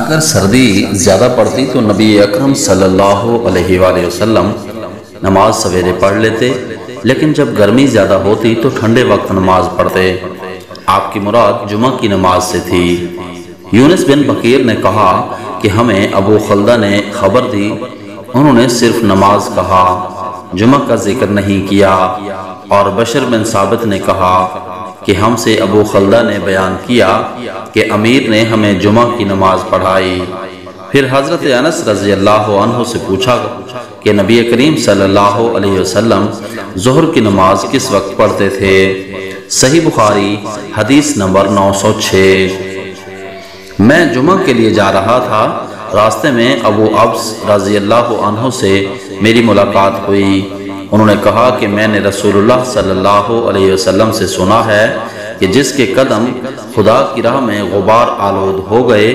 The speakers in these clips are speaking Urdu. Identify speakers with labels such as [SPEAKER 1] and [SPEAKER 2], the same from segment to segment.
[SPEAKER 1] اگر سردی زیادہ پڑتی تو نبی اکرم صلی اللہ علیہ وآلہ وسلم نماز سویرے پڑھ لیتے، لیکن جب گرمی زیادہ ہوتی تو ٹھنڈے وقت نماز پڑھتے۔ آپ کی مراد جمعہ کی نماز سے تھی۔ یونس بن بکیر نے کہا کہ ہمیں ابو خلدہ نے خبر دی، انہوں نے صرف نماز کہا، جمعہ کا ذکر نہیں کیا۔ اور بشر بن ثابت نے کہا کہ ہم سے ابو خلدہ نے بیان کیا کہ امیر نے ہمیں جمعہ کی نماز پڑھائی۔ پھر حضرت انس رضی اللہ عنہ سے پوچھا کہ نبی کریم صلی اللہ علیہ وسلم ظہر کی نماز کس وقت پڑھتے تھے؟ صحیح بخاری حدیث نمبر 906۔ میں جمعہ کے لیے جا رہا تھا، راستے میں ابو ابس رضی اللہ عنہ سے میری ملاقات ہوئی۔ انہوں نے کہا کہ میں نے رسول اللہ صلی اللہ علیہ وسلم سے سنا ہے کہ جس کے قدم خدا کی راہ میں غبار آلود ہو گئے،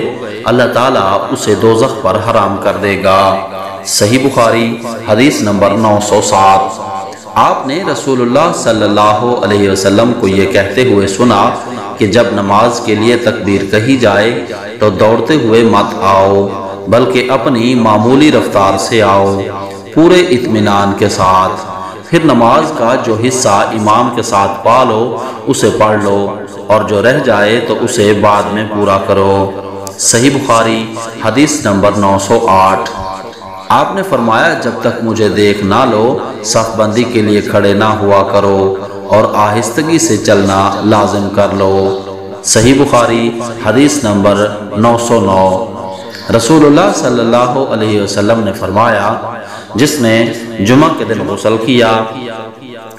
[SPEAKER 1] اللہ تعالیٰ اسے دوزخ پر حرام کر دے گا۔ صحیح بخاری حدیث نمبر 907۔ آپ نے رسول اللہ صلی اللہ علیہ وسلم کو یہ کہتے ہوئے سنا کہ جب نماز کے لیے تکبیر کہی جائے تو دوڑتے ہوئے مت آؤ، بلکہ اپنی معمولی رفتار سے آؤ، پورے اطمینان کے ساتھ۔ پھر نماز کا جو حصہ امام کے ساتھ پا لو اسے پڑھ لو، اور جو رہ جائے تو اسے بعد میں پورا کرو۔ صحیح بخاری حدیث نمبر 908۔ آپ نے فرمایا جب تک مجھے دیکھ نہ لو صف بندی کے لیے کھڑے نہ ہوا کرو، اور آہستگی سے چلنا لازم کر لو۔ صحیح بخاری حدیث نمبر 909۔ رسول اللہ صلی اللہ علیہ وسلم نے فرمایا جس نے جمعہ کے دن غسل کیا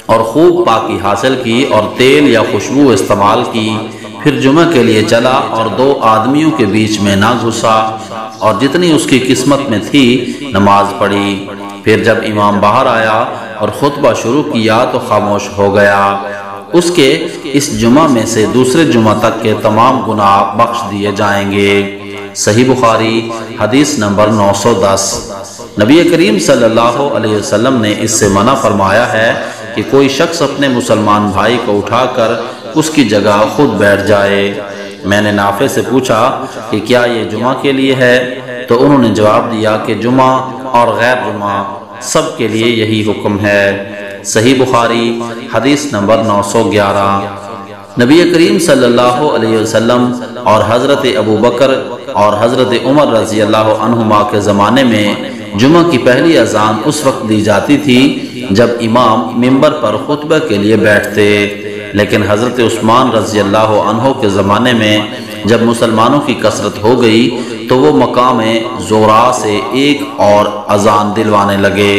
[SPEAKER 1] اور خوب پاکی حاصل کی اور تیل یا خوشبو استعمال کی، پھر جمعہ کے لیے چلا اور دو آدمیوں کے بیچ میں نہ گھسا، اور جتنی اس کی قسمت میں تھی نماز پڑھی۔ پھر جب امام باہر آیا اور خطبہ شروع کیا تو خاموش ہو گیا، اس کے اس جمعہ میں سے دوسرے جمعہ تک کے تمام گناہ بخش دیے جائیں گے۔ صحیح بخاری حدیث نمبر 910۔ نبی کریم صلی اللہ علیہ وسلم نے اس سے منع فرمایا ہے کہ کوئی شخص اپنے مسلمان بھائی کو اٹھا کر اس کی جگہ خود بیٹھ جائے۔ میں نے نافع سے پوچھا کہ کیا یہ جمعہ کے لیے ہے؟ تو انہوں نے جواب دیا کہ جمعہ اور غیر جمعہ سب کے لیے یہی حکم ہے۔ صحیح بخاری حدیث نمبر 911۔ نبی کریم صلی اللہ علیہ وسلم اور حضرت ابو بکر اور حضرت عمر رضی اللہ عنہما کے زمانے میں جمعہ کی پہلی اذان اس وقت دی جاتی تھی جب امام منبر پر خطبہ کے لیے بیٹھتے، لیکن حضرت عثمان رضی اللہ عنہ کے زمانے میں جب مسلمانوں کی کثرت ہو گئی تو وہ مقام زورا سے ایک اور اذان دلوانے لگے۔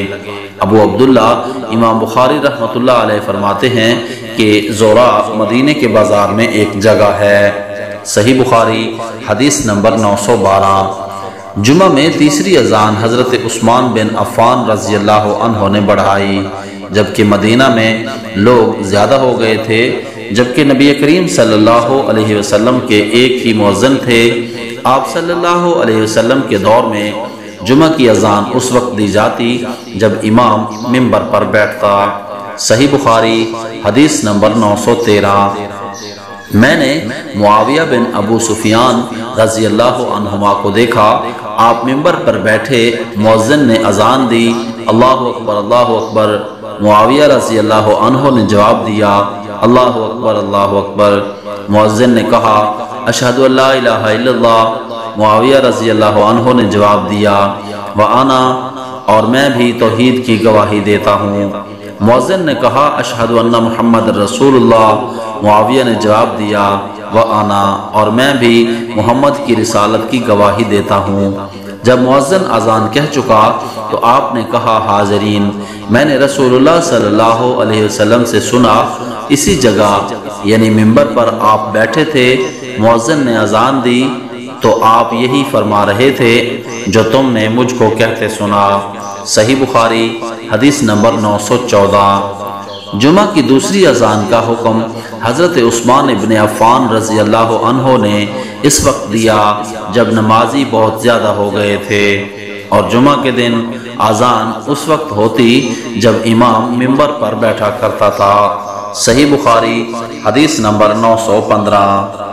[SPEAKER 1] ابو عبداللہ امام بخاری رحمۃ اللہ علیہ فرماتے ہیں کہ زورا مدینے کے بازار میں ایک جگہ ہے۔ صحیح بخاری حدیث نمبر 912۔ جمعہ میں تیسری اذان حضرت عثمان بن عفان رضی اللہ عنہ نے بڑھائی، جبکہ مدینہ میں لوگ زیادہ ہو گئے تھے، جبکہ نبی کریم صلی اللہ علیہ وسلم کے ایک ہی مؤذن تھے۔ آپ صلی اللہ علیہ وسلم کے دور میں جمعہ کی اذان اس وقت دی جاتی جب امام منبر پر بیٹھتا۔ صحیح بخاری حدیث نمبر 913۔ میں نے معاویہ بن ابو سفیان رضی اللہ عنہما کو دیکھا، آپ منبر پر بیٹھے، مؤذن نے اذان دی، اللہ اکبر اللہ اکبر۔ معاویہ رضی اللہ عنہ نے جواب دیا، اللہ اکبر اللہ اکبر۔ مؤذن نے کہا، اشہد ان لا الہ الا اللہ۔ معاویہ رضی اللہ عنہ نے جواب دیا، وَأَنَا، اور میں بھی توحید کی گواہی دیتا ہوں۔ مؤذن نے کہا، اشہد ان محمد رسول اللہ۔ معاویہ نے جواب دیا، وَأَنَا، اور میں بھی محمد کی رسالت کی گواہی دیتا ہوں۔ جب مؤذن اذان کہہ چکا تو آپ نے کہا، حاضرین، میں نے رسول اللہ صلی اللہ علیہ وسلم سے سنا، اسی جگہ یعنی منبر پر آپ بیٹھے تھے، مؤذن نے اذان دی تو آپ یہی فرما رہے تھے جو تم نے مجھ کو کہتے سنا۔ صحیح بخاری حدیث نمبر 914۔ جمعہ کی دوسری اذان کا حکم حضرت عثمان ابن عفان رضی اللہ عنہ نے اس وقت دیا جب نمازی بہت زیادہ ہو گئے تھے، اور جمعہ کے دن اذان اس وقت ہوتی جب امام منبر پر بیٹھا کرتا تھا۔ صحیح بخاری حدیث نمبر 915۔